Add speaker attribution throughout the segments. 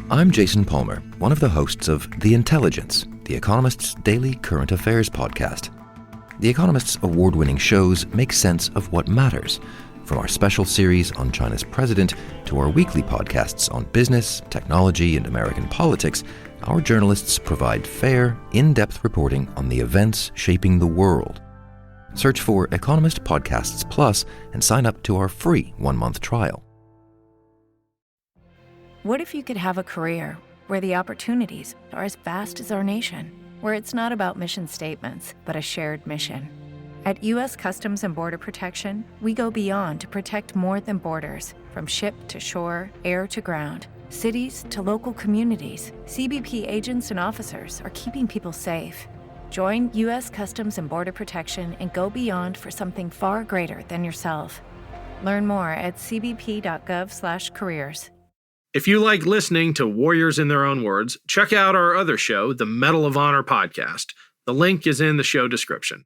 Speaker 1: I'm Jason Palmer, one of the hosts of The Intelligence, The Economist's daily current affairs podcast. The Economist's award-winning shows make sense of what matters, from our special series on China's president to our weekly podcasts on business, technology, and American politics. Our journalists provide fair, in-depth reporting on the events shaping the world. Search for Economist Podcasts Plus and sign up to our free 1-month trial.
Speaker 2: What if you could have a career where the opportunities are as vast as our nation, where it's not about mission statements, but a shared mission? At U.S. Customs and Border Protection, we go beyond to protect more than borders. From ship to shore, air to ground, cities to local communities, CBP agents and officers are keeping people safe. Join U.S. Customs and Border Protection and go beyond for something far greater than yourself. Learn more at cbp.gov/careers.
Speaker 3: If you like listening to Warriors in Their Own Words, check out our other show, the Medal of Honor podcast. The link is in the show description.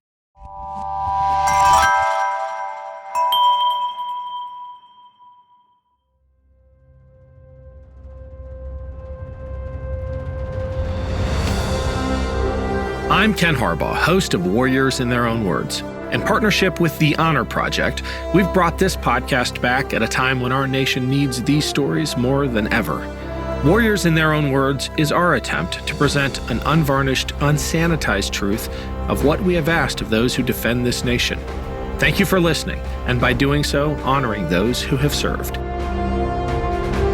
Speaker 3: I'm Ken Harbaugh, host of Warriors in Their Own Words. In partnership with the Honor Project, we've brought this podcast back at a time when our nation needs these stories more than ever. Warriors in Their Own Words is our attempt to present an unvarnished, unsanitized truth of what we have asked of those who defend this nation. Thank you for listening, and by doing so, honoring those who have served.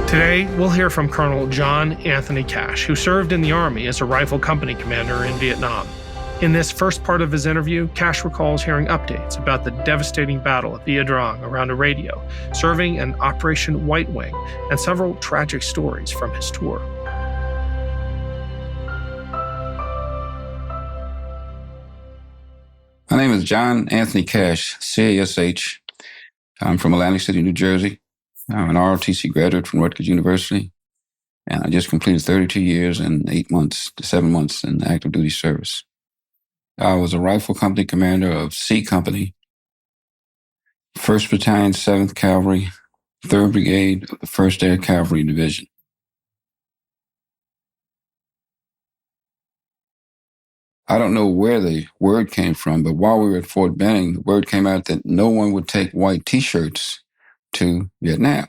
Speaker 3: Today, we'll hear from Colonel John Anthony Cash, who served in the Army as a rifle company commander in Vietnam. In this first part of his interview, Cash recalls hearing updates about the devastating Battle of Ia Drang around a radio, serving in Operation White Wing, and several tragic stories from his tour.
Speaker 4: My name is John Anthony Cash, CASH. I'm from Atlantic City, New Jersey. I'm an ROTC graduate from Rutgers University, and I just completed 32 years and 7 months in active duty service. I was a rifle company commander of C Company, 1st Battalion, 7th Cavalry, 3rd Brigade of the 1st Air Cavalry Division. I don't know where the word came from, but while we were at Fort Benning, the word came out that no one would take white T-shirts to Vietnam.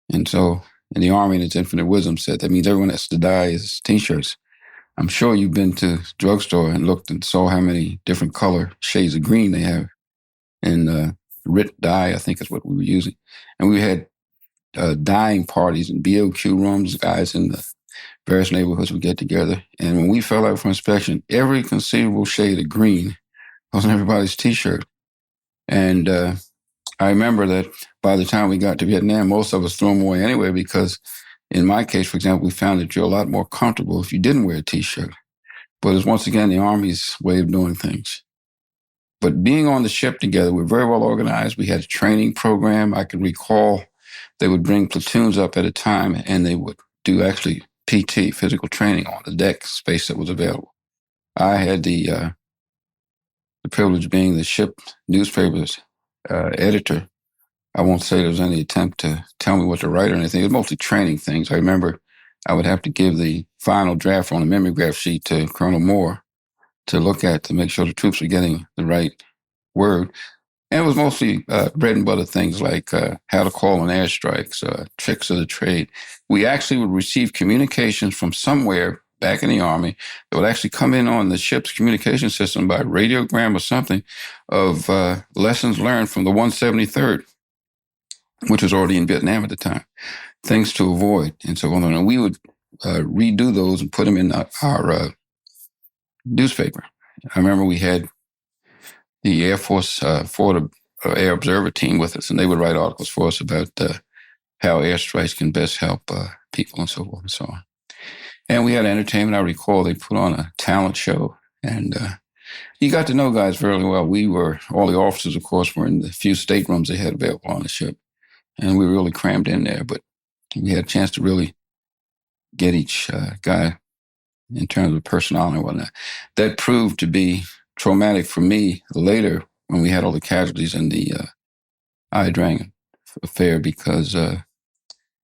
Speaker 4: And so in the Army, and its infinite wisdom said, that means everyone has to die as T-shirts. I'm sure you've been to the drugstore and looked and saw how many different color shades of green they have. And RIT dye, I think is what we were using. And we had dyeing parties and BOQ rooms, guys in the various neighborhoods would get together. And when we fell out for inspection, every conceivable shade of green was on everybody's T-shirt. And I remember that by the time we got to Vietnam, most of us threw them away anyway, because in my case, for example, we found that you're a lot more comfortable if you didn't wear a T-shirt. But it's once again the Army's way of doing things. But being on the ship together, we're very well organized. We had a training program. I can recall they would bring platoons up at a time, and they would do actually PT, physical training, on the deck space that was available. I had the privilege of being the ship newspaper's editor. I won't say there was any attempt to tell me what to write or anything. It was mostly training things. I remember I would have to give the final draft on a mimeograph sheet to Colonel Moore to look at to make sure the troops were getting the right word. And it was mostly bread and butter things like how to call on airstrikes, tricks of the trade. We actually would receive communications from somewhere back in the Army that would actually come in on the ship's communication system by radiogram or something of lessons learned from the 173rd, which was already in Vietnam at the time, things to avoid and so on. And we would redo those and put them in our newspaper. I remember we had the Air Force Forward Air Observer team with us, and they would write articles for us about how airstrikes can best help people and so forth and so on. And we had entertainment. I recall they put on a talent show, and you got to know guys fairly well. All the officers, of course, were in the few staterooms they had available on the ship, and we were really crammed in there, but we had a chance to really get each guy in terms of personality and whatnot. That proved to be traumatic for me later when we had all the casualties in the Ia Drang affair, because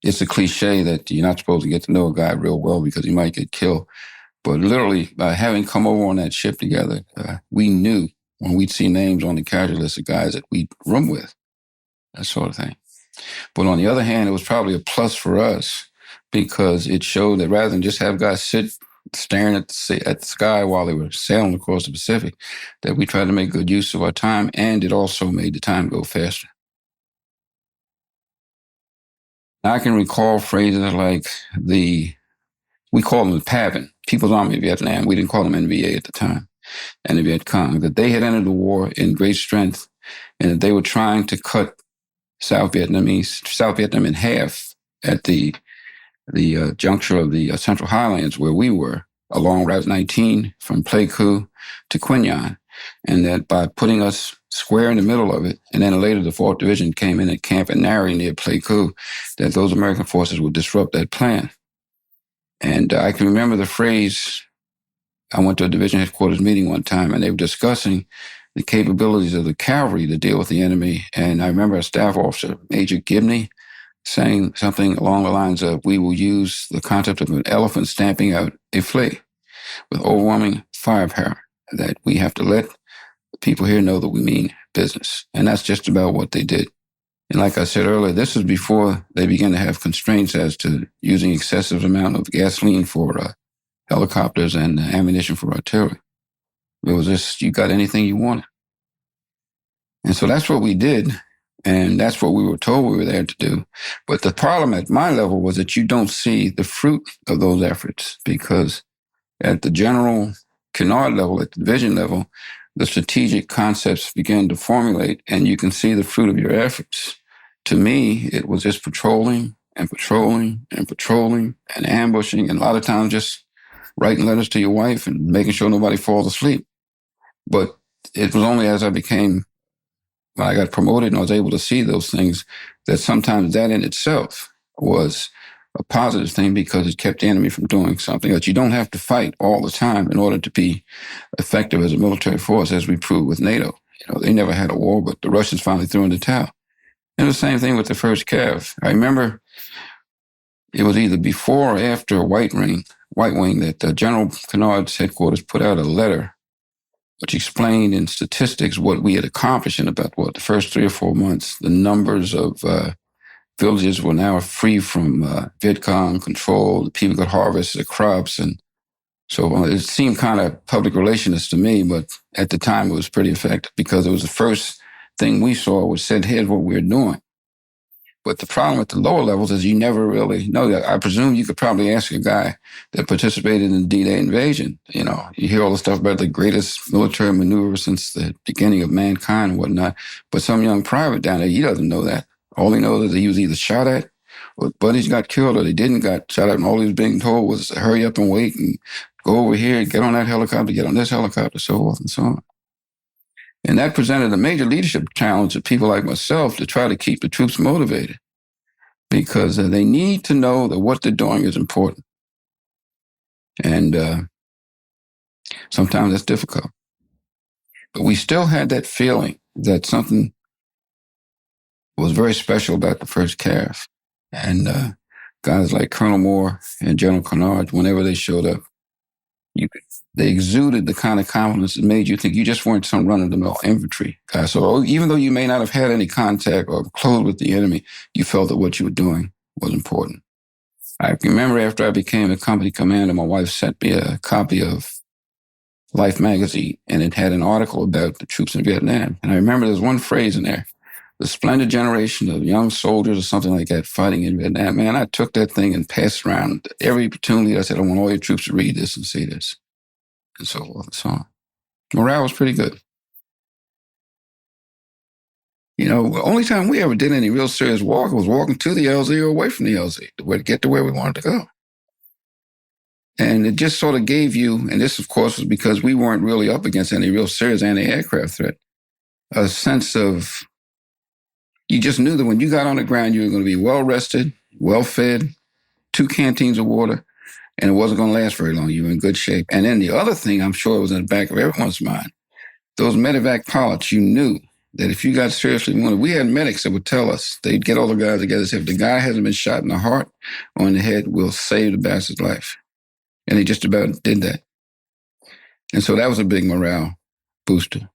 Speaker 4: it's a cliche that you're not supposed to get to know a guy real well because he might get killed. But literally, by having come over on that ship together, we knew when we'd see names on the casualty list of guys that we'd room with, that sort of thing. But on the other hand, it was probably a plus for us because it showed that rather than just have guys sit staring at the sky while they were sailing across the Pacific, that we tried to make good use of our time, and it also made the time go faster. I can recall phrases like we call them the PAVN, People's Army of Vietnam. We didn't call them NVA at the time, and the Viet Cong, that they had entered the war in great strength and that they were trying to cut South Vietnam in half at the juncture of the Central Highlands where we were, along Route 19 from Pleiku to Quy Nhon, and that by putting us square in the middle of it, and then later the 4th Division came in at Camp Nari near Pleiku, that those American forces would disrupt that plan. And I can remember the phrase, I went to a division headquarters meeting one time, and they were discussing the capabilities of the cavalry to deal with the enemy. And I remember a staff officer, Major Gibney, saying something along the lines of, we will use the concept of an elephant stamping out a flea with overwhelming firepower, that we have to let the people here know that we mean business. And that's just about what they did. And like I said earlier, this was before they began to have constraints as to using excessive amount of gasoline for helicopters and ammunition for artillery. It was just, you got anything you wanted. And so that's what we did. And that's what we were told we were there to do. But the problem at my level was that you don't see the fruit of those efforts, because at the general canard level, at the division level, the strategic concepts begin to formulate and you can see the fruit of your efforts. To me, it was just patrolling and patrolling and patrolling and ambushing, and a lot of times just writing letters to your wife and making sure nobody falls asleep. But it was only as when I got promoted and I was able to see those things, that sometimes that in itself was a positive thing because it kept the enemy from doing something that you don't have to fight all the time in order to be effective as a military force, as we proved with NATO. They never had a war, but the Russians finally threw in the towel. And the same thing with the 1st Cav. I remember it was either before or after White Wing that General Kennard's headquarters put out a letter which explained in statistics what we had accomplished in about, the first 3 or 4 months. The numbers of villages were now free from Viet Cong control. The people could harvest the crops. And so it seemed kind of public relationist to me, but at the time it was pretty effective because it was the first thing we saw was said, here's what we're doing. But the problem at the lower levels is you never really know. I presume you could probably ask a guy that participated in the D-Day invasion. You hear all the stuff about the greatest military maneuver since the beginning of mankind and whatnot. But some young private down there, he doesn't know that. All he knows is that he was either shot at, or buddies got killed, or they didn't got shot at. And all he was being told was hurry up and wait and go over here, get on that helicopter, get on this helicopter, so forth and so on. And that presented a major leadership challenge to people like myself to try to keep the troops motivated, because they need to know that what they're doing is important. And sometimes that's difficult. But we still had that feeling that something was very special about the 1st Cav. And guys like Colonel Moore and General Kennard, whenever they showed up, they exuded the kind of confidence that made you think you just weren't some run-of-the-mill infantry guy. So even though you may not have had any contact or close with the enemy, you felt that what you were doing was important. I remember after I became a company commander, my wife sent me a copy of Life magazine, and it had an article about the troops in Vietnam. And I remember there's one phrase in there, the splendid generation of young soldiers or something like that fighting in Vietnam. Man, I took that thing and passed around every opportunity. I said, I want all your troops to read this and see this. And so forth and so on. Morale was pretty good. The only time we ever did any real serious walking was walking to the LZ or away from the LZ to get to where we wanted to go. And it just sort of gave you, and this, of course, was because we weren't really up against any real serious anti-aircraft threat, a sense of, you just knew that when you got on the ground, you were going to be well-rested, well-fed, 2 canteens of water, and it wasn't going to last very long. You were in good shape. And then the other thing, I'm sure it was in the back of everyone's mind, those medevac pilots, you knew that if you got seriously wounded, we had medics that would tell us, they'd get all the guys together and say, if the guy hasn't been shot in the heart or in the head, we'll save the bastard's life. And they just about did that. And so that was a big morale booster.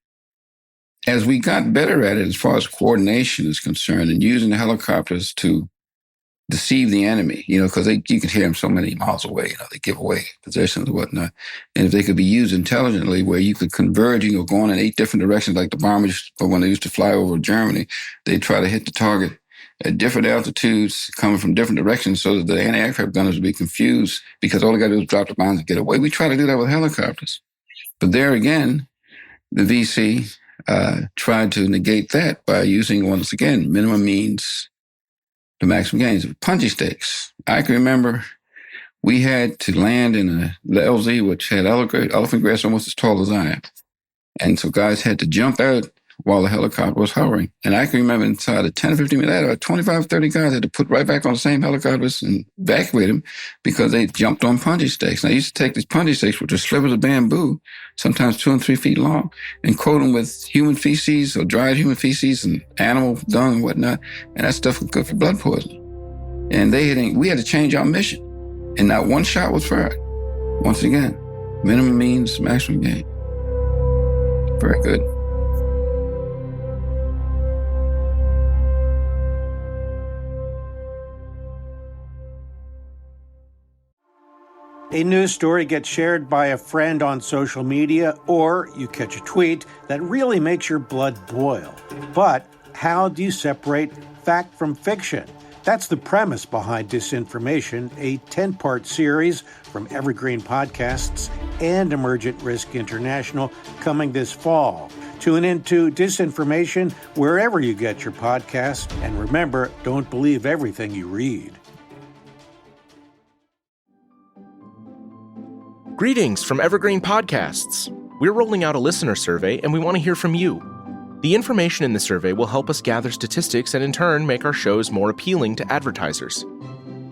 Speaker 4: As we got better at it, as far as coordination is concerned, and using the helicopters to deceive the enemy, because you could hear them so many miles away, they give away positions and whatnot. And if they could be used intelligently, where you could converge, going in 8 different directions, like the bombers, or when they used to fly over Germany, they'd try to hit the target at different altitudes, coming from different directions, so that the anti-aircraft gunners would be confused, because all they got to do is drop the bombs and get away. We try to do that with helicopters. But there again, the VC tried to negate that by using, once again, minimum means to maximum gains. Punji stakes. I can remember we had to land in the LZ, which had elephant grass almost as tall as I am. And so guys had to jump out while the helicopter was hovering. And I can remember inside of 10 or 15 minutes, about 25, 30 guys had to put right back on the same helicopters and evacuate them because they jumped on punji stakes. And I used to take these punji stakes, which are slivers of bamboo, sometimes 2 and 3 feet long, and coat them with human feces or dried human feces and animal dung and whatnot. And that stuff was good for blood poisoning. And we had to change our mission. And not one shot was fired. Once again, minimum means maximum gain. Very good.
Speaker 5: A news story gets shared by a friend on social media, or you catch a tweet that really makes your blood boil. But how do you separate fact from fiction? That's the premise behind Disinformation, a 10-part series from Evergreen Podcasts and Emergent Risk International coming this fall. Tune into Disinformation wherever you get your podcasts. And remember, don't believe everything you read.
Speaker 6: Greetings from Evergreen Podcasts. We're rolling out a listener survey, and we want to hear from you. The information in the survey will help us gather statistics and in turn make our shows more appealing to advertisers.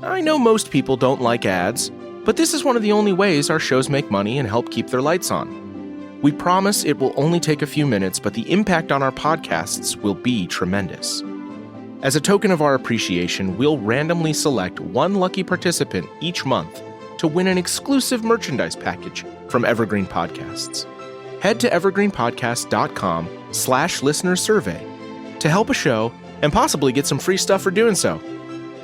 Speaker 6: I know most people don't like ads, but this is one of the only ways our shows make money and help keep their lights on. We promise it will only take a few minutes, but the impact on our podcasts will be tremendous. As a token of our appreciation, we'll randomly select one lucky participant each month to win an exclusive merchandise package from Evergreen Podcasts. Head to evergreenpodcast.com/listenersurvey to help a show and possibly get some free stuff for doing so.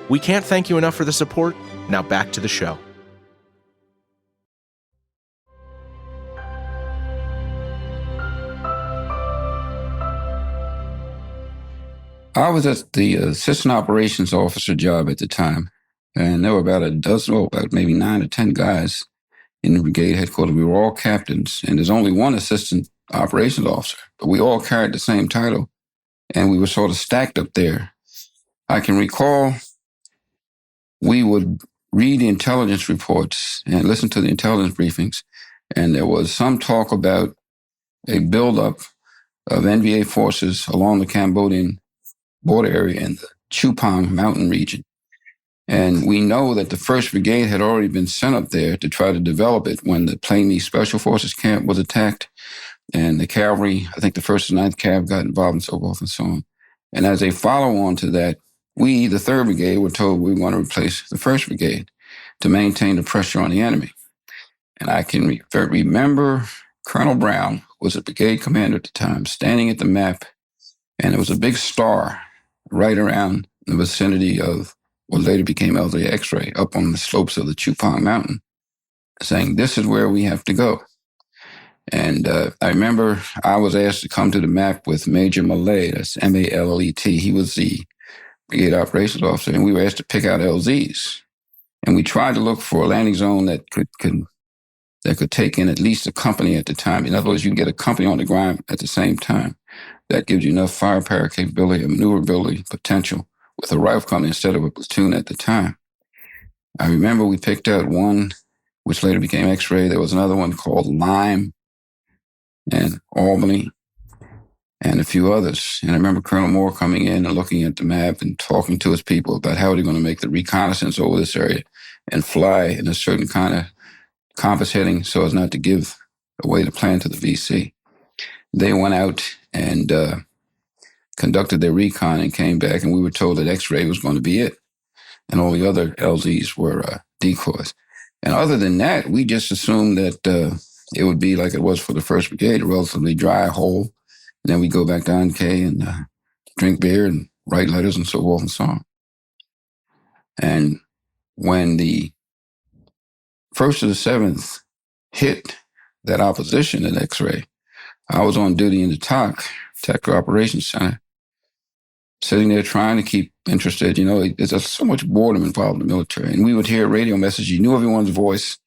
Speaker 6: We can't thank you enough for the support. Now back to the show.
Speaker 4: I was at the assistant operations officer job at the time, and there were about about maybe 9 or 10 guys in the brigade headquarters. We were all captains, and there's only one assistant operations officer, but we all carried the same title, and we were sort of stacked up there. I can recall we would read the intelligence reports and listen to the intelligence briefings, and there was some talk about a buildup of NVA forces along the Cambodian border area in the Chupang mountain region. And we know that the 1st Brigade had already been sent up there to try to develop it when the Plainly Special Forces camp was attacked, and the cavalry, I think the 1st and 9th Cav got involved and so forth and so on. And as a follow-on to that, we, the 3rd Brigade, were told we want to replace the 1st Brigade to maintain the pressure on the enemy. And I can remember Colonel Brown was a brigade commander at the time, standing at the map, and there was a big star right around the vicinity of what later became LZ X-ray, up on the slopes of the Chupang Mountain, saying, this is where we have to go. And I remember I was asked to come to the map with Major Mallet, that's M-A-L-L-E-T. He was the brigade operations officer, and we were asked to pick out LZs. And we tried to look for a landing zone that could take in at least a company at the time. In other words, you can get a company on the ground at the same time. That gives you enough firepower capability and maneuverability potential with a rifle company instead of a platoon at the time. I remember we picked out one, which later became X-ray. There was another one called Lime and Albany and a few others. And I remember Colonel Moore coming in and looking at the map and talking to his people about how they're going to make the reconnaissance over this area and fly in a certain kind of compass heading so as not to give away the plan to the VC. They went out and conducted their recon and came back, and we were told that X-ray was going to be it, and all the other LZs were decoys. And other than that, we just assumed that it would be like it was for the 1st Brigade, a relatively dry hole. And then we go back down K and drink beer and write letters and so forth and so on. And when the 1st to the 7th hit that opposition at X-ray, I was on duty in the Tactical Operations Center, sitting there trying to keep interested. You know, there's so much boredom involved in the military. And we would hear a radio message. You knew everyone's voice.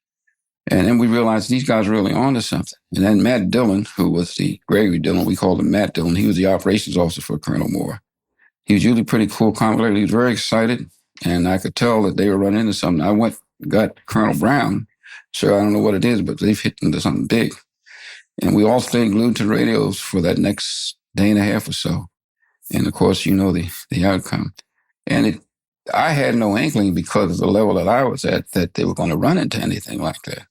Speaker 4: And then we realized these guys were really onto something. And then Matt Dillon, who was the Gregory Dillon, we called him Matt Dillon, he was the operations officer for Colonel Moore. He was usually pretty cool, calm. He was very excited. And I could tell that they were running into something. I got Colonel Brown. Sure, I don't know what it is, but they've hit into something big. And we all stayed glued to the radios for that next day and a half or so. And of course, you know the outcome. And I had no inkling, because of the level that I was at, that they were going to run into anything like that.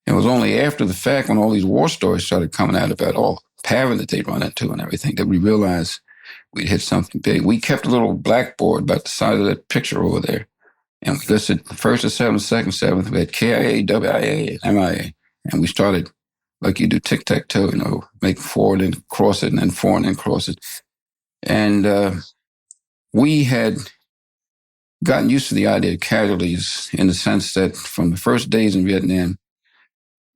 Speaker 4: It was only after the fact, when all these war stories started coming out about all Pavin that they'd run into and everything, that we realized we'd hit something big. We kept a little blackboard about the size of that picture over there. And we listed 1st to 7th, 2nd, 7th. We had KIA, WIA, and MIA. And we started like you do tic-tac-toe, you know, make forward and cross it, and then forward and then cross it. And we had gotten used to the idea of casualties, in the sense that from the first days in Vietnam,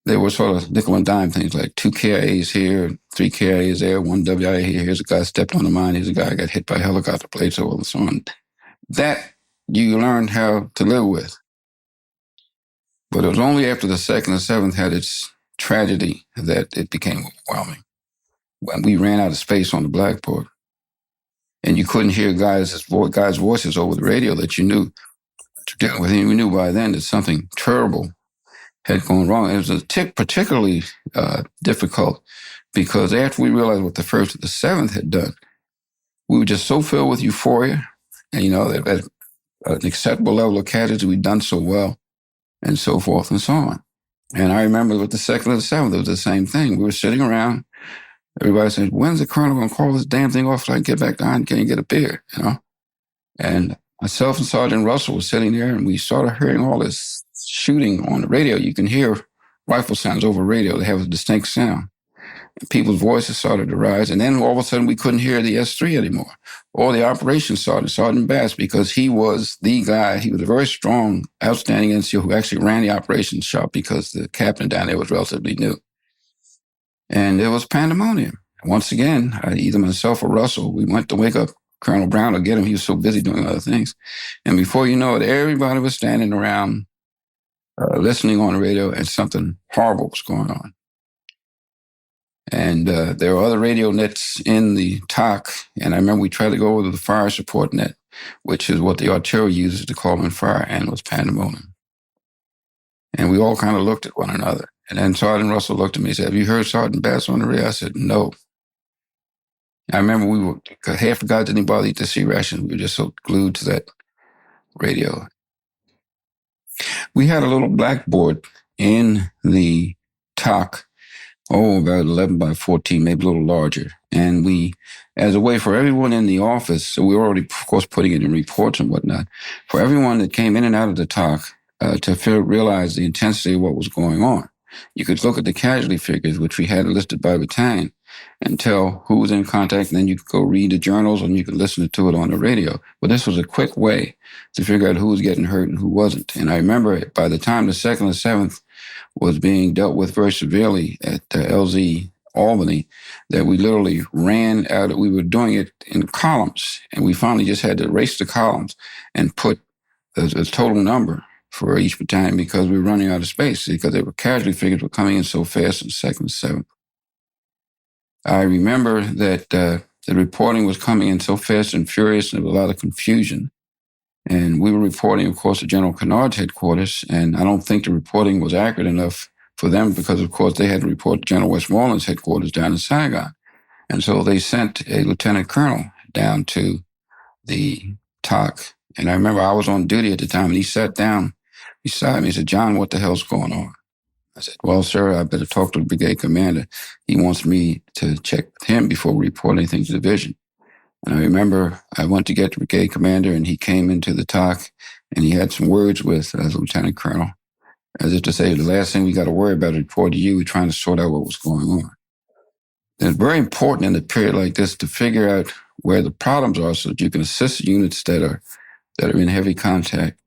Speaker 4: there were sort of nickel and dime things, like 2 KIAs here, 3 KIAs there, 1 WIA here. Here's a guy stepped on the mine. Here's a guy got hit by a helicopter blade, so on and so on. That you learned how to live with. But it was only after the 2nd and 7th had its tragedy that it became overwhelming. When we ran out of space on the blackboard, and you couldn't hear guys' voices over the radio that you knew to deal with. And we knew by then that something terrible had gone wrong. It was particularly difficult, because after we realized what the 1st and the 7th had done, we were just so filled with euphoria, and, you know, that an acceptable level of casualty, we'd done so well, and so forth and so on. And I remember with the 2nd and the 7th, it was the same thing. We were sitting around, everybody said, when's the colonel going to call this damn thing off so I can get back down and get a beer, you know? And myself and Sergeant Russell were sitting there, and we started hearing all this shooting on the radio. You can hear rifle sounds over radio. They have a distinct sound. And people's voices started to rise. And then all of a sudden, we couldn't hear the S3 anymore. Or the operations sergeant, Sergeant Bass, because he was the guy. He was a very strong, outstanding NCO who actually ran the operations shop, because the captain down there was relatively new. And it was pandemonium. Once again, either myself or Russell, we went to wake up Colonel Brown to get him. He was so busy doing other things. And before you know it, everybody was standing around listening on the radio, and something horrible was going on. And there were other radio nets in the TOC, and I remember we tried to go over to the fire support net, which is what the artillery uses to call in fire, and it was pandemonium. And we all kind of looked at one another. And then Sergeant Russell looked at me and said, have you heard Sergeant Bass on the radio? I said, no. I remember half the guys didn't bother to see rations. We were just so glued to that radio. We had a little blackboard in the TOC, about 11 by 14, maybe a little larger. And we, as a way for everyone in the office, so we were already, of course, putting it in reports and whatnot, for everyone that came in and out of the TOC to realize the intensity of what was going on. You could look at the casualty figures, which we had listed by battalion, and tell who was in contact, and then you could go read the journals, and you could listen to it on the radio. But this was a quick way to figure out who was getting hurt and who wasn't. And I remember by the time the 2nd and 7th was being dealt with very severely at LZ Albany, that we literally ran out. We were doing it in columns, and we finally just had to erase the columns and put a total number for each battalion, because we were running out of space, because the casualty figures were coming in so fast in 2nd and 7th. I remember that the reporting was coming in so fast and furious, and there was a lot of confusion. And we were reporting, of course, to General Kennard's headquarters, and I don't think the reporting was accurate enough for them, because, of course, they had to report to General Westmoreland's headquarters down in Saigon. And so they sent a lieutenant colonel down to the TOC. And I remember I was on duty at the time, and he sat down beside me and said, John, what the hell's going on? I said, well, sir, I better talk to the brigade commander. He wants me to check with him before we report anything to the division. And I remember I went to get the brigade commander, and he came into the talk, and he had some words with Lieutenant Colonel, as if to say, the last thing we got to worry about is report to you. We're trying to sort out what was going on. And it's very important in a period like this to figure out where the problems are so that you can assist units that are in heavy contact.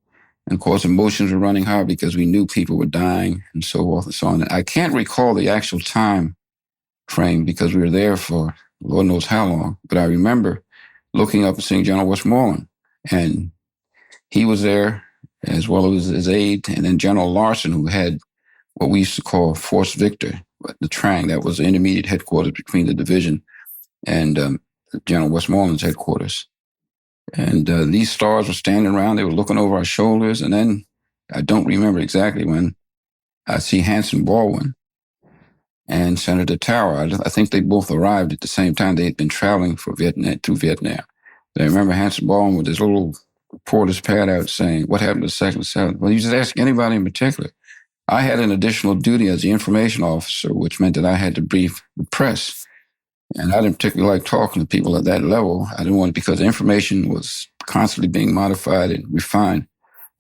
Speaker 4: And of course, emotions were running high because we knew people were dying and so forth and so on. I can't recall the actual time frame because we were there for Lord knows how long, but I remember looking up and seeing General Westmoreland, and he was there as well as his aide, and then General Larson, who had what we used to call Force Victor, the Drang, that was the intermediate headquarters between the division and General Westmoreland's headquarters. And these stars were standing around, they were looking over our shoulders, and then I don't remember exactly when I see Hanson Baldwin and Senator Tower. I think they both arrived at the same time. They had been traveling through Vietnam. I remember Hanson Baldwin with his little reporter's pad out saying, what happened to the 2nd and 7th? Well, he was just asking anybody in particular. I had an additional duty as the information officer, which meant that I had to brief the press. And I didn't particularly like talking to people at that level. I didn't want it because the information was constantly being modified and refined.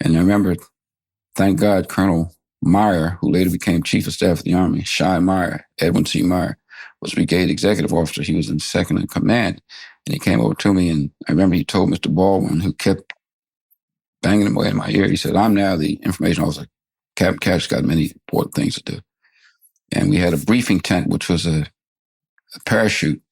Speaker 4: And I remember, thank God, Colonel Meyer, who later became Chief of Staff of the Army, Shy Meyer, Edwin C. Meyer, was Brigade Executive Officer. He was in second in command. And he came over to me, and I remember he told Mr. Baldwin, who kept banging him away in my ear, he said, I'm now the information officer. Captain Cash got many important things to do. And we had a briefing tent, which was a parachute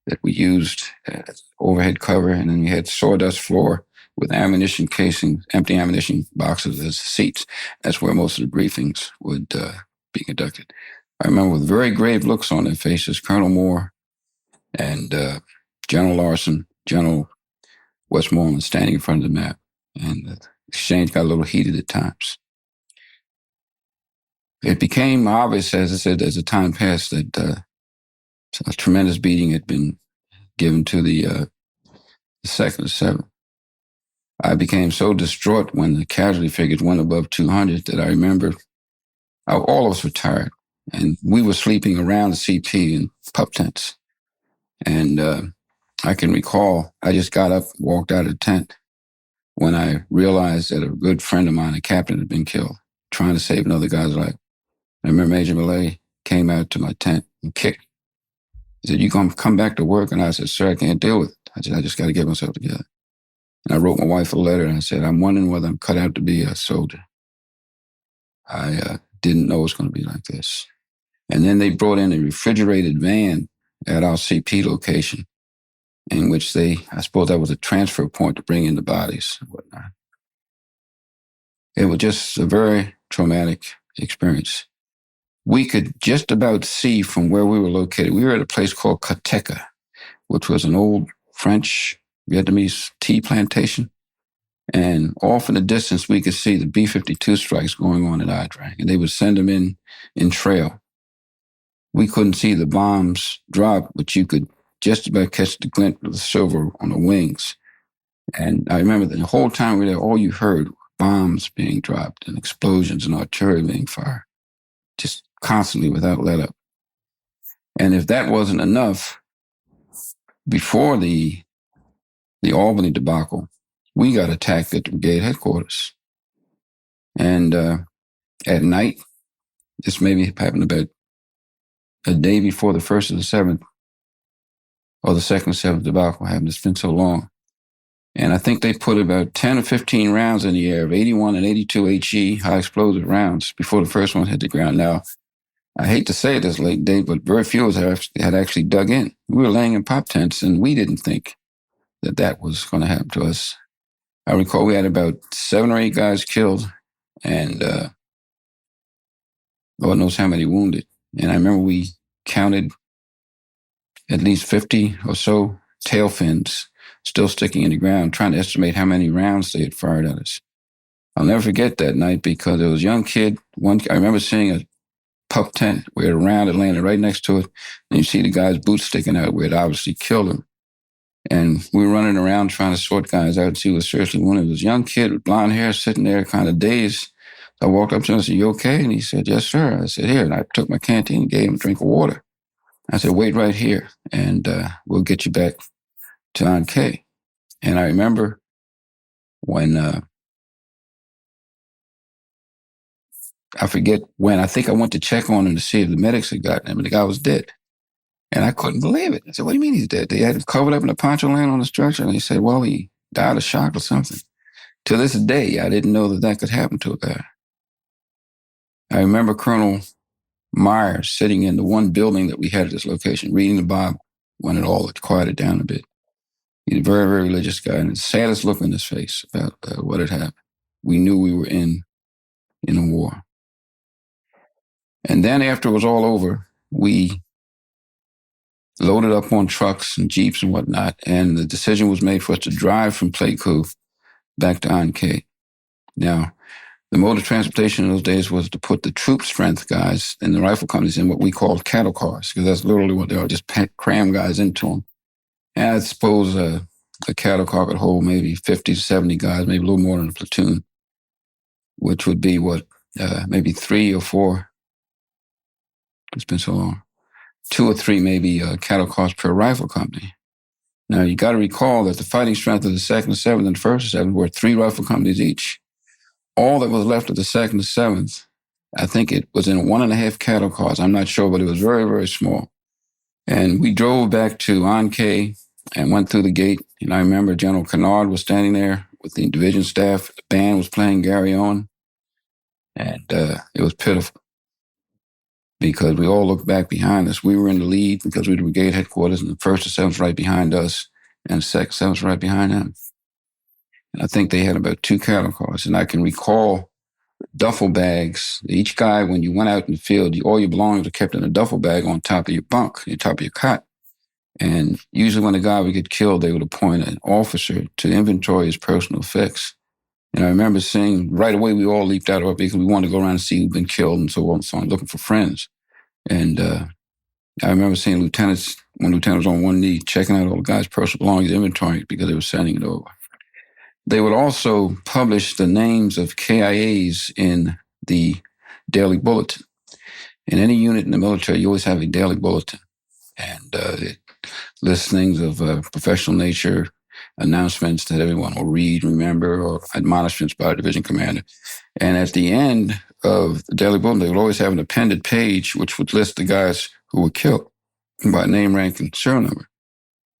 Speaker 4: that we used as overhead cover, and then we had sawdust floor with ammunition casings, empty ammunition boxes as seats. That's where most of the briefings would be conducted. I remember with very grave looks on their faces, Colonel Moore and General Larson, General Westmoreland standing in front of the map, and the exchange got a little heated at times. It became obvious, as I said, as the time passed, that a tremendous beating had been given to the 2nd and 7th. I became so distraught when the casualty figures went above 200 that I remember all of us were tired, and we were sleeping around the CP in pup tents. And I can recall I just got up, walked out of the tent when I realized that a good friend of mine, a captain, had been killed, trying to save another guy's life. I remember Major Millay came out to my tent and kicked. He said, you going to come back to work? And I said, sir, I can't deal with it. I said, I just got to get myself together. And I wrote my wife a letter, and I said, I'm wondering whether I'm cut out to be a soldier. I didn't know it was going to be like this. And then they brought in a refrigerated van at our CP location, in which I suppose that was a transfer point to bring in the bodies and whatnot. It was just a very traumatic experience. We could just about see from where we were located. We were at a place called Kateca, which was an old French Vietnamese tea plantation. And off in the distance, we could see the B-52 strikes going on at Ia Drang, and they would send them in trail. We couldn't see the bombs drop, but you could just about catch the glint of the silver on the wings. And I remember that the whole time we were there, all you heard were bombs being dropped and explosions and artillery being fired, just constantly without let up. And if that wasn't enough, before the Albany debacle, we got attacked at the brigade headquarters. And at night, this maybe happened about a day before the 1st or the 7th, or the 2nd or 7th debacle happened. It's been so long. And I think they put about 10 or 15 rounds in the air of 81 and 82 HE, high explosive rounds, before the first one hit the ground. Now, I hate to say it this late day, but very few of us had actually dug in. We were laying in pop tents, and we didn't think that was going to happen to us. I recall we had about 7 or 8 guys killed, and Lord knows how many wounded. And I remember we counted at least 50 or so tail fins still sticking in the ground, trying to estimate how many rounds they had fired at us. I'll never forget that night because there was a young kid. I remember seeing a pup tent where a round had landed right next to it, and you see the guy's boots sticking out where it obviously killed him. And we were running around trying to sort guys out and see who was seriously wounded. There was a young kid with blonde hair sitting there kind of dazed. I walked up to him and said, you okay? And he said, yes, sir. I said, here. And I took my canteen and gave him a drink of water. I said, wait right here, and we'll get you back to Ankh. And I remember when, I forget when, I think I went to check on him to see if the medics had gotten him, and the guy was dead. And I couldn't believe it. I said, what do you mean he's dead? They had him covered up in a poncho laying on the stretcher, and they said, well, he died of shock or something. To this day, I didn't know that could happen to a guy. I remember Colonel Myers sitting in the one building that we had at this location, reading the Bible when it all had quieted down a bit. He's a very, very religious guy, and the saddest look on his face about what had happened. We knew we were in a war. And then after it was all over, we loaded up on trucks and jeeps and whatnot, and the decision was made for us to drive from Pleiku back to Ankh. Now, the mode of transportation in those days was to put the troop strength guys in the rifle companies in what we called cattle cars, because that's literally what they are, just cram guys into them. And I suppose a cattle car could hold maybe 50 to 70 guys, maybe a little more than a platoon, which would be maybe 3 or 4. It's been so long. 2 or 3 maybe cattle cars per rifle company. Now, you got to recall that the fighting strength of the 2nd and 7th and 1st and 7th were 3 rifle companies each. All that was left of the 2nd and 7th, I think it was in 1.5 cattle cars. I'm not sure, but it was very, very small. And we drove back to Ankh and went through the gate. And I remember General Kennard was standing there with the division staff. The band was playing Gary On. And it was pitiful because we all looked back behind us. We were in the lead because we were the brigade headquarters, and the 1st and 7th right behind us, and the 2nd, 7th right behind them. And I think they had about 2 cattle cars. And I can recall duffel bags. Each guy, when you went out in the field, all your belongings were kept in a duffel bag on top of your bunk, on top of your cot. And usually when a guy would get killed, they would appoint an officer to inventory his personal effects. And I remember seeing right away, we all leaped out of it because we wanted to go around and see who'd been killed and so on and so on, looking for friends. And I remember seeing lieutenants, one lieutenant was on one knee, checking out all the guys' personal belongings, inventory, because they were sending it over. They would also publish the names of KIAs in the daily bulletin. In any unit in the military, you always have a daily bulletin. And it lists things of professional nature, announcements that everyone will read, remember, or admonishments by a division commander. And at the end of the daily bulletin, they would always have an appended page which would list the guys who were killed by name, rank, and serial number.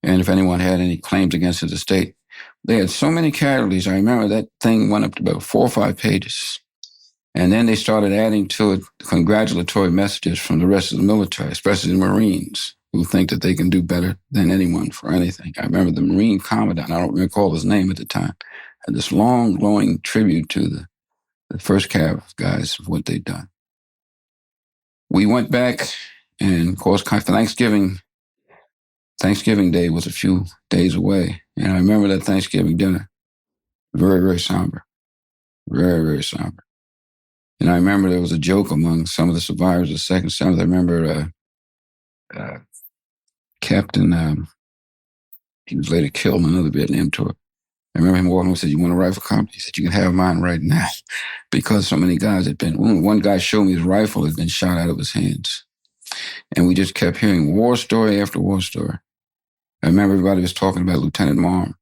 Speaker 4: And if anyone had any claims against his estate. They had so many casualties. I remember that thing went up to about 4 or 5 pages. And then they started adding to it congratulatory messages from the rest of the military, especially the Marines, who think that they can do better than anyone for anything. I remember the Marine Commandant, I don't recall his name at the time, had this long, glowing tribute to the first Cav guys of what they'd done. We went back, and of course, Thanksgiving Day was a few days away. And I remember that Thanksgiving dinner, very, very somber, very, very somber. And I remember there was a joke among some of the survivors of the 2nd, 7th. I remember Captain, he was later killed in another Vietnam tour. I remember him walking and said, you want a rifle company? He said, you can have mine right now. Because so many guys had been, one guy showed me his rifle had been shot out of his hands. And we just kept hearing war story after war story. I remember everybody was talking about Lieutenant Marm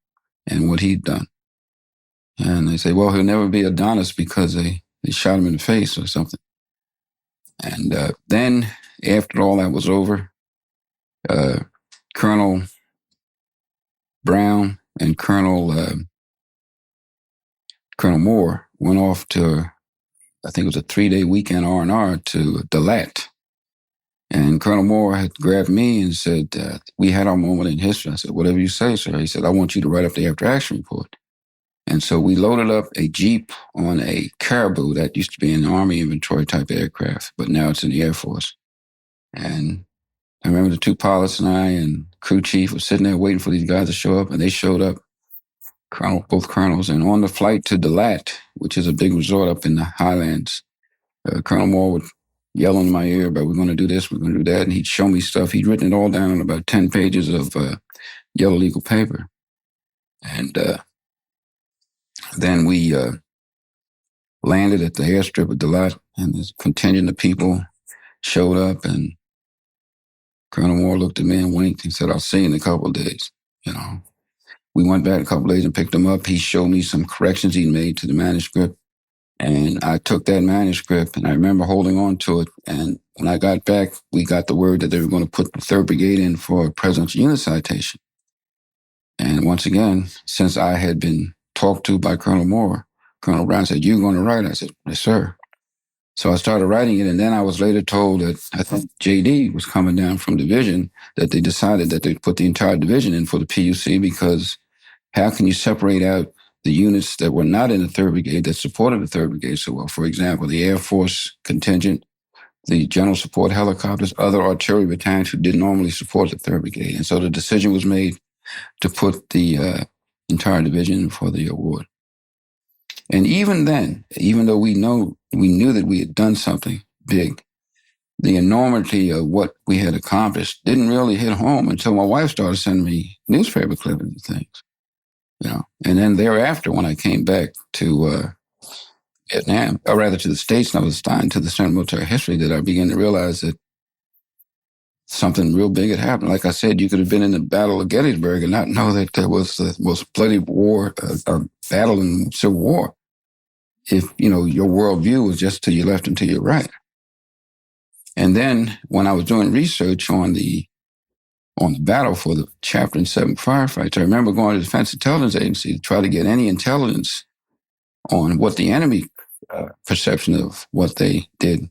Speaker 4: and what he'd done. And they say, well, he'll never be Adonis because they shot him in the face or something. And then, after all that was over, Colonel Brown and Colonel Moore went off to, I think it was a 3-day weekend R&R to Dalat. And Colonel Moore had grabbed me and said, we had our moment in history. I said, whatever you say, sir. He said, I want you to write up the after action report. And so we loaded up a Jeep on a Caribou that used to be an Army inventory type aircraft, but now it's in the Air Force. And I remember the 2 pilots and I and crew chief were sitting there waiting for these guys to show up, and they showed up, both colonels. And on the flight to Dalat, which is a big resort up in the highlands, Colonel Moore would yell in my ear about, we're going to do this, we're going to do that. And he'd show me stuff. He'd written it all down on about 10 pages of yellow legal paper. And then we landed at the airstrip of Dalat, and this contingent of people showed up, and Colonel Moore looked at me and winked and said, I'll see you in a couple of days, you know. We went back a couple days and picked him up. He showed me some corrections he'd made to the manuscript. And I took that manuscript and I remember holding on to it. And when I got back, we got the word that they were going to put the 3rd Brigade in for a presidential unit citation. And once again, since I had been talked to by Colonel Moore, Colonel Brown said, "You're going to write?" I said, "Yes, sir." So I started writing it. And then I was later told that I think JD was coming down from division, that they decided that they'd put the entire division in for the PUC because how can you separate out the units that were not in the 3rd Brigade that supported the 3rd Brigade so well? For example, the Air Force contingent, the General Support Helicopters, other artillery battalions who didn't normally support the 3rd Brigade. And so the decision was made to put the entire division in for the award. And even then, even though we knew that we had done something big, the enormity of what we had accomplished didn't really hit home until my wife started sending me newspaper clippings and things. And then thereafter, when I came back to Vietnam, or rather to the States, and I was assigned to the Center of Military History, that I began to realize that something real big had happened. Like I said, you could have been in the Battle of Gettysburg and not know that there was the most bloody war, a battle in Civil War, if, your worldview was just to your left and to your right. And then when I was doing research on the battle for the Chapter and 7 Firefights, I remember going to the Defense Intelligence Agency to try to get any intelligence on what the enemy perception of what they did.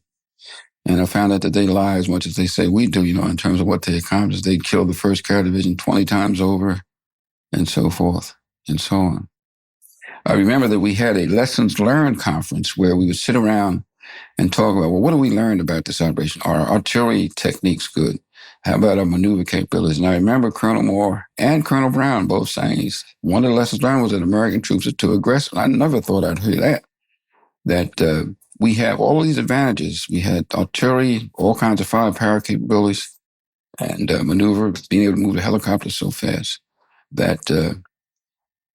Speaker 4: And I found out that they lie as much as they say we do, in terms of what they accomplished. They killed the 1st Cav Division 20 times over, and so forth, and so on. I remember that we had a lessons learned conference where we would sit around and talk about, well, what do we learn about this operation? Are our artillery techniques good? How about our maneuver capabilities? And I remember Colonel Moore and Colonel Brown both saying one of the lessons learned was that American troops are too aggressive. I never thought I'd hear that we have all of these advantages. We had artillery, all kinds of firepower capabilities, and maneuver, being able to move the helicopter so fast that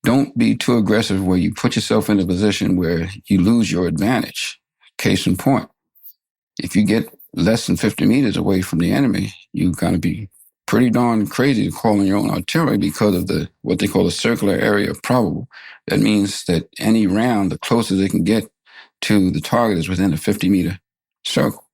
Speaker 4: don't be too aggressive where you put yourself in a position where you lose your advantage. Case in point, if you get less than 50 meters away from the enemy, you got to be pretty darn crazy to call in your own artillery because of what they call the circular area of probable. That means that any round, the closest they can get to the target is within a 50-meter circle.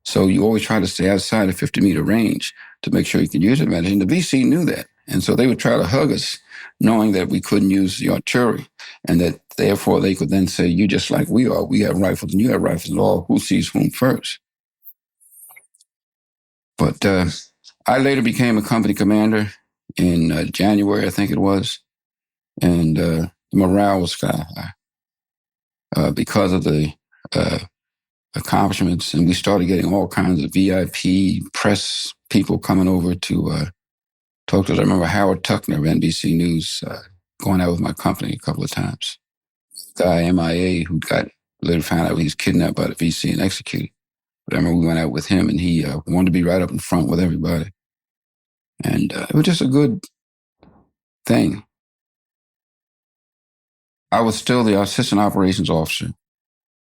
Speaker 4: So you always try to stay outside a 50-meter range to make sure you can use advantage. And the VC knew that. And so they would try to hug us, knowing that we couldn't use the artillery, and that therefore they could then say, "You just like we are. We have rifles and you have rifles, and all who sees whom first." But I later became a company commander in January, I think it was, and the morale was sky high because of the accomplishments, and we started getting all kinds of VIP press people coming over to talk to us. I remember Howard Tuckner of NBC News going out with my company a couple of times. Guy MIA who later found out he was kidnapped by the VC and executed. But I remember we went out with him, and he wanted to be right up in front with everybody. And it was just a good thing. I was still the assistant operations officer.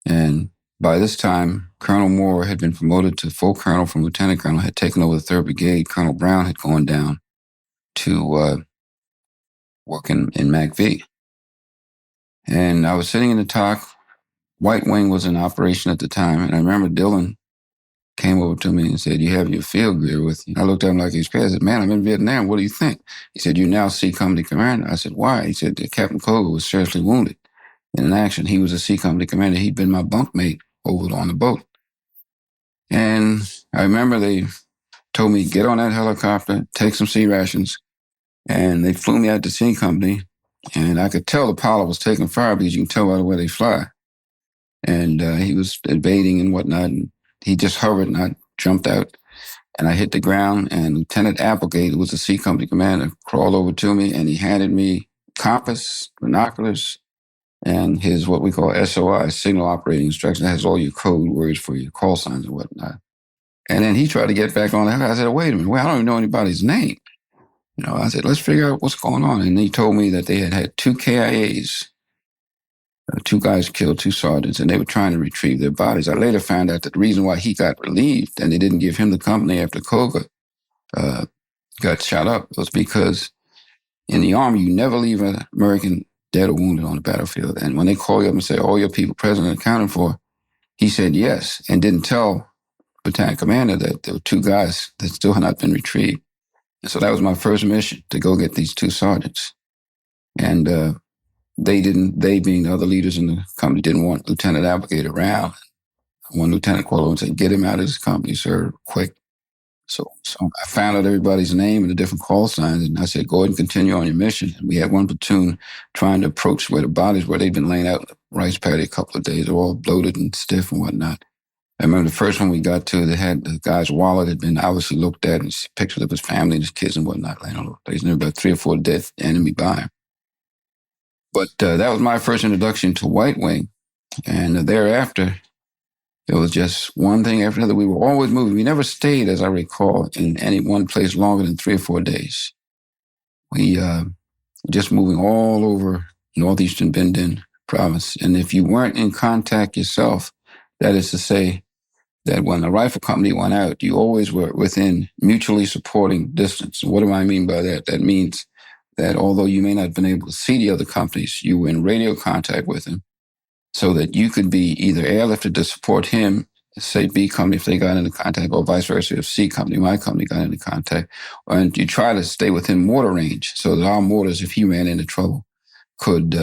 Speaker 4: And by this time, Colonel Moore had been promoted to full colonel from lieutenant colonel, had taken over the 3rd Brigade. Colonel Brown had gone down to work in MACV. And I was sitting in the TOC. White Wing was in operation at the time. And I remember Dylan came over to me and said, "You have your field gear with you." I looked at him like he was crazy. I said, "Man, I'm in Vietnam. What do you think?" He said, "You now C Company Commander." I said, "Why?" He said, "Captain Koga was seriously wounded in an action. He was a C Company Commander. He'd been my bunkmate over on the boat." And I remember they told me, "Get on that helicopter, take some C rations." And they flew me out to C Company. And I could tell the pilot was taking fire because you can tell by the way they fly. And he was evading and whatnot. And he just hovered, and I jumped out, and I hit the ground, and Lieutenant Applegate, who was the C Company commander, crawled over to me, and he handed me compass, binoculars, and his what we call SOI, signal operating instructions. That has all your code words for your call signs and whatnot. And then he tried to get back on that. I said, "Wait a minute, I don't even know anybody's name." I said, "Let's figure out what's going on." And he told me that they had 2 KIAs, 2 guys killed, 2 sergeants, and they were trying to retrieve their bodies. I later found out that the reason why he got relieved and they didn't give him the company after Koga got shot up was because in the Army, you never leave an American dead or wounded on the battlefield. And when they call you up and say, all your people present and accounted for, he said yes, and didn't tell battalion commander that there were 2 guys that still had not been retrieved. And so that was my first mission, to go get these 2 sergeants. And they being the other leaders in the company, didn't want Lieutenant Applegate around. One lieutenant called over and said, get him out of his company, sir, quick. So I found out everybody's name and the different call signs, and I said, go ahead and continue on your mission. And we had one platoon trying to approach where the bodies were. They'd been laying out in the rice paddy a couple of days, all bloated and stiff and whatnot. I remember the first one we got to, they had the guy's wallet had been obviously looked at, and pictures of his family and his kids and whatnot laying all over the place. And there were about 3 or 4 dead enemy by him. But that was my first introduction to White Wing. And thereafter, it was just one thing after another. We were always moving. We never stayed, as I recall, in any one place longer than 3 or 4 days. We just moving all over northeastern Bindin province. And if you weren't in contact yourself, that is to say that when the rifle company went out, you always were within mutually supporting distance. What do I mean by that? That means that although you may not have been able to see the other companies, you were in radio contact with them, so that you could be either airlifted to support him, say B company if they got into contact, or vice versa if C company, my company, got into contact. And you try to stay within mortar range so that our mortars, if he ran into trouble, could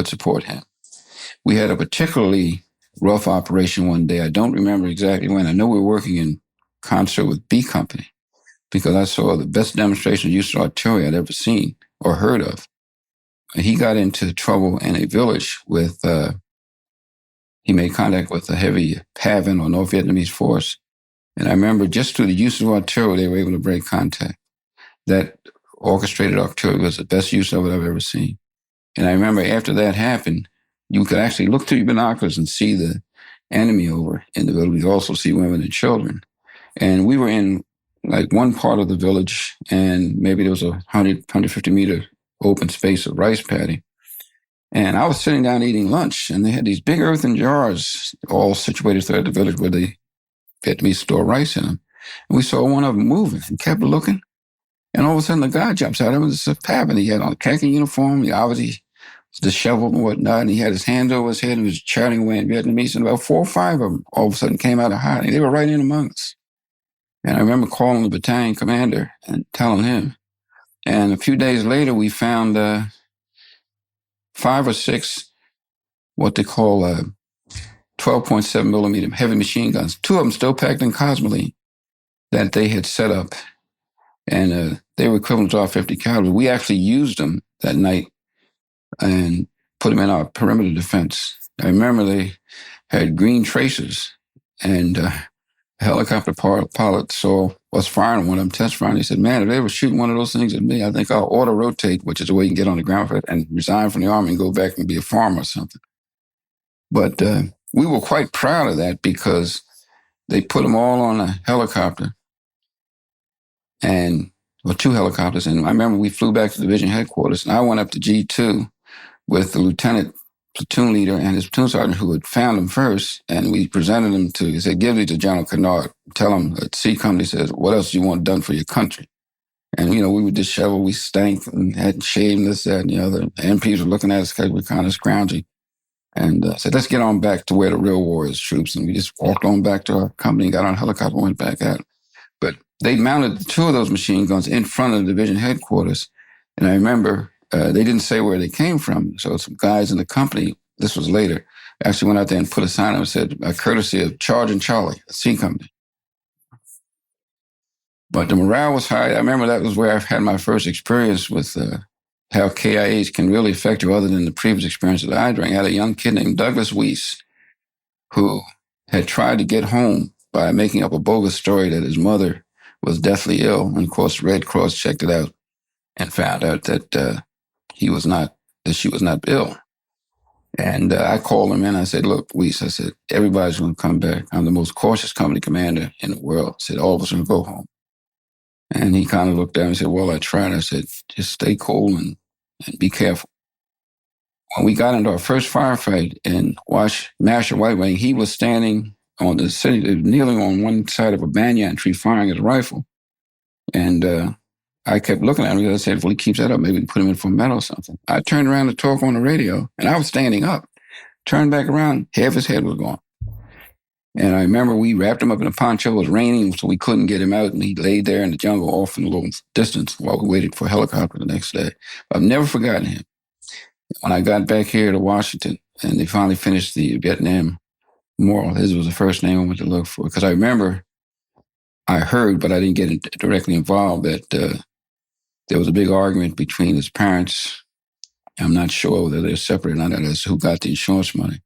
Speaker 4: support him. We had a particularly rough operation one day. I don't remember exactly when. I know we were working in concert with B company because I saw the best demonstration of use of artillery I'd ever seen or heard of. He got into trouble in a village with, he made contact with a heavy Pavan or North Vietnamese force. And I remember just through the use of artillery, they were able to break contact. That orchestrated artillery was the best use of it I've ever seen. And I remember after that happened, you could actually look through your binoculars and see the enemy over in the village. You could also see women and children. And we were in like one part of the village, and maybe there was a 150 meter open space of rice paddy. And I was sitting down eating lunch, and they had these big earthen jars all situated throughout the village where they Vietnamese store rice in them. And we saw one of them moving and kept looking. And all of a sudden, the guy jumps out. It was a Pavan. He had on a khaki uniform. He obviously was disheveled and whatnot. And he had his hands over his head and was chatting away in Vietnamese. And about 4 or 5 of them all of a sudden came out of hiding. They were right in among us. And I remember calling the battalion commander and telling him. And a few days later, we found 5 or 6 what they call 12.7 millimeter heavy machine guns. 2 of them still packed in Cosmoline that they had set up. And they were equivalent to our 50 caliber. We actually used them that night and put them in our perimeter defense. I remember they had green tracers, and a helicopter pilot saw us firing one of them, test firing. He said, man, if they were shooting one of those things at me, I think I'll auto-rotate, which is the way you can get on the ground for it, and resign from the Army and go back and be a farmer or something. But we were quite proud of that because they put them all on a helicopter, or 2 helicopters. And I remember we flew back to division headquarters, and I went up to G2 with the lieutenant platoon leader and his platoon sergeant who had found them first. And we presented them to, he said, give these to General Kennard. Tell him that C company says, what else do you want done for your country? And, we were disheveled, we stank and hadn't shaved, this, that, and the other. The MPs were looking at us because we were kind of scrounging. And said, let's get on back to where the real war is, troops. And we just walked on back to our company, got on a helicopter, went back at it. But they mounted 2 of those machine guns in front of the division headquarters. And I remember they didn't say where they came from. So some guys in the company, this was later, actually went out there and put a sign up and said, courtesy of Charge and Charlie, a C company. But the morale was high. I remember that was where I had my first experience with how KIAs can really affect you other than the previous experience of the Ia Drang. I had a young kid named Douglas Weiss who had tried to get home by making up a bogus story that his mother was deathly ill. And of course, Red Cross checked it out and found out that she was not ill. And I called him in. I said, look, Weiss, I said, everybody's going to come back. I'm the most cautious company commander in the world. I said, all of us are going to go home. And he kind of looked down and said, well, I tried. I said, just stay cool and be careful. When we got into our first firefight in Masher White Wing, he was standing on the city, kneeling on one side of a banyan tree, firing his rifle. And I kept looking at him because I said, well, he keeps that up. Maybe we can put him in for medal or something. I turned around to talk on the radio, and I was standing up. Turned back around, half his head was gone. And I remember we wrapped him up in a poncho. It was raining, so we couldn't get him out, and he laid there in the jungle off in a little distance while we waited for a helicopter the next day. I've never forgotten him. When I got back here to Washington, and they finally finished the Vietnam Memorial, his was the first name I went to look for, because I remember I heard, but I didn't get directly involved, that there was a big argument between his parents. I'm not sure whether they're separate or not, as who got the insurance money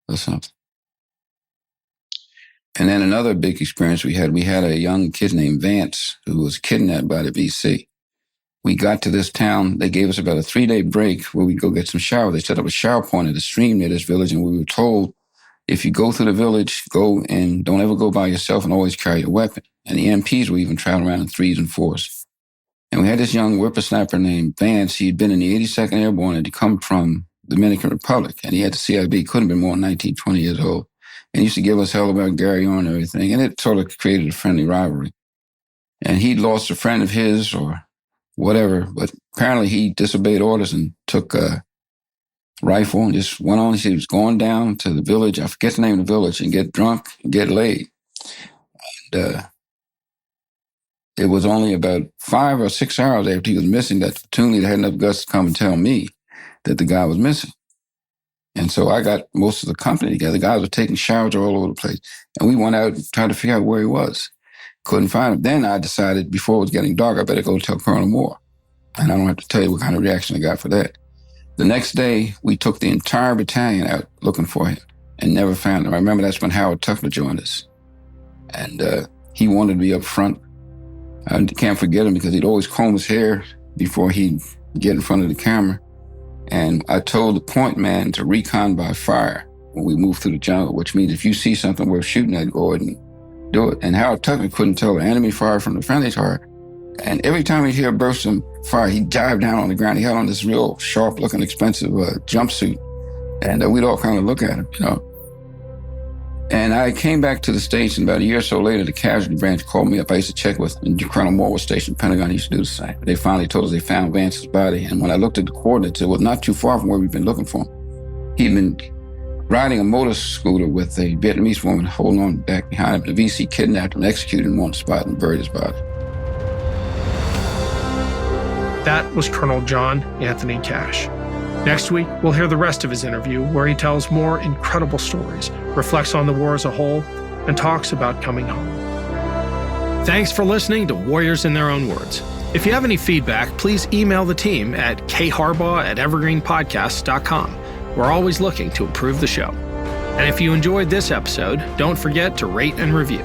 Speaker 4: or something. And then another big experience we had a young kid named Vance who was kidnapped by the VC. We got to this town. They gave us about a 3-day break where we'd go get some shower. They set up a shower point at a stream near this village, and we were told, if you go through the village, go and don't ever go by yourself and always carry a weapon. And the MPs were even traveling around in 3s and 4s. And we had this young whippersnapper named Vance. He'd been in the 82nd Airborne and he'd come from the Dominican Republic. And he had the CIB, couldn't have been more than 19, 20 years old. And he used to give us hell about Gary on and everything. And it sort of created a friendly rivalry. And he'd lost a friend of his or whatever, but apparently he disobeyed orders and took a rifle and just went on. He said he was going down to the village, I forget the name of the village, and get drunk and get laid. And it was only about 5 or 6 hours after he was missing that the platoon leader had enough guts to come and tell me that the guy was missing. And so I got most of the company together. The guys were taking showers all over the place. And we went out and tried to figure out where he was. Couldn't find him. Then I decided, before it was getting dark, I better go tell Colonel Moore. And I don't have to tell you what kind of reaction I got for that. The next day, we took the entire battalion out looking for him and never found him. I remember that's when Howard Tuckler joined us. And he wanted to be up front. I can't forget him because he'd always comb his hair before he'd get in front of the camera. And I told the point man to recon by fire when we moved through the jungle, which means if you see something worth shooting at, go ahead and do it. And Howard Tuckler couldn't tell the enemy fire from the friendly fire. And every time he'd hear a burst of fire, he'd dive down on the ground. He had on this real sharp-looking, expensive jumpsuit. And we'd all kind of look at him, you know. And I came back to the station about a year or so later. The casualty branch called me up. I used to check with, and Colonel Moore was stationed. Pentagon used to do the same. They finally told us they found Vance's body. And when I looked at the coordinates, it was not too far from where we've been looking for him. He'd been riding a motor scooter with a Vietnamese woman holding on back behind him. The VC kidnapped him, executed him on the spot, and buried his body.
Speaker 3: That was Colonel John Anthony Cash. Next week, we'll hear the rest of his interview, where he tells more incredible stories, reflects on the war as a whole, and talks about coming home. Thanks for listening to Warriors in Their Own Words. If you have any feedback, please email the team at kharbaugh@evergreenpodcasts.com. We're always looking to improve the show. And if you enjoyed this episode, don't forget to rate and review.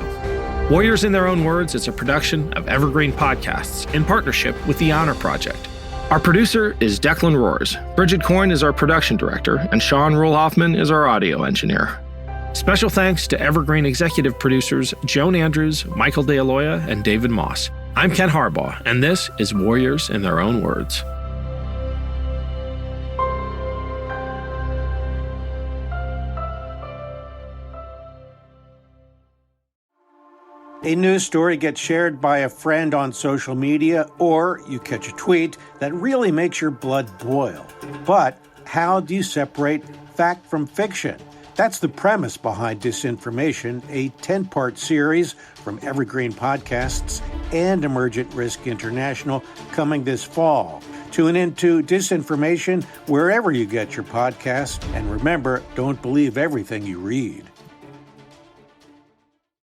Speaker 3: Warriors in Their Own Words is a production of Evergreen Podcasts in partnership with the Honor Project. Our producer is Declan Roars. Bridget Coyne is our production director, and Sean Rule-Hoffman is our audio engineer. Special thanks to Evergreen executive producers Joan Andrews, Michael DeAloia, and David Moss. I'm Ken Harbaugh, and this is Warriors in Their Own Words.
Speaker 5: A news story gets shared by a friend on social media, or you catch a tweet that really makes your blood boil. But how do you separate fact from fiction? That's the premise behind Disinformation, a 10-part series from Evergreen Podcasts and Emergent Risk International coming this fall. Tune into Disinformation wherever you get your podcasts. And remember, don't believe everything you read.